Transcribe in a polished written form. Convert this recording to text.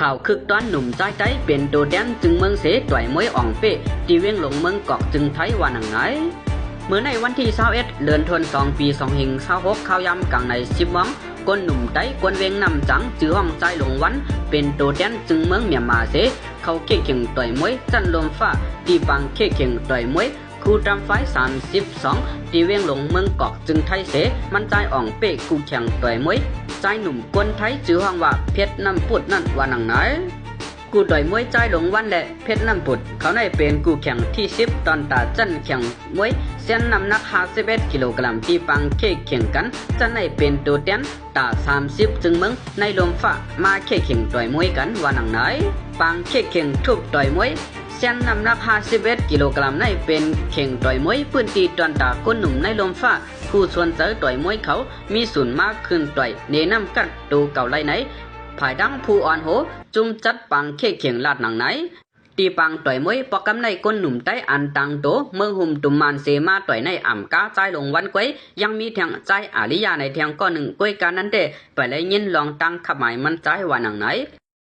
ข่าวคึกต้อนหนุ่มใจใจเป็นตัวแดนจึงเมืองเสต่อยมวยอ่องเป้ตีเวียงหลงเมืองกอกจึงไทยว่าหนังไหนเมื่อในวันที่21เดือนธันวาคมปี2526ข้าวยำกลางใน10วังก้นหนุ่มใจกวนเวียงนำจังจื้อห้องใจหลงวันเป็นตัวแดนจึงเมืองเมียนมาเสเขาเข่งต่อยมวยจันลมฟ้าตีปังเข่งต่อยมวยคู่จำไฟ32ตีเวียงหลงเมืองกอกจึงไทยเสมันใจอ่องเป้คู่แข่งต่อยมวยใจหนุ่มกวนไทยจื้อห้องว่าเพชรน้ำปุดนั่นว่าหนังไหนกูต่อยมวยใจหลงวันและเพชรน้ำปุดเขาได้เป็นกูแข่งที่10ตอนตาจันแข่งมวยเส้นน้ำหนัก51กิโลกรัมที่ปังเข่งกันจันได้เป็นตัวแทนตา30จึงเมืองในลมฟ้ามาเข่งต่อยมวยกันว่าหนังไหนปังเข่งทุบต่อยมวยเส้นน้ำหนัก51กิโลกรัมในเป็นเข่งต่อยมวยพื้นที่ตอนตาคนหนุ่มในลมฟ้าผู้ส่วนเจอต่อยมวยเขามีส่วนมากขึ้นต่อยเนน้ำกัดตูเก่าไรไหนภายดังผู้อ่อนโหจุ่มจัดปังเข่งลาดหนังไหนตีปังต่อยมวยปอกำในก้นหนุ่มใต้อันตังโตเมืองหุ่มตุมมานเซมาต่อยในอ่ำกาใจลงวันกวยยังมีแทงใจอาริยาในแทงก้อนหนึ่งกวยการนั้นเดไปเลยยินลองตั้งขมายมันใจว่าหนังไหน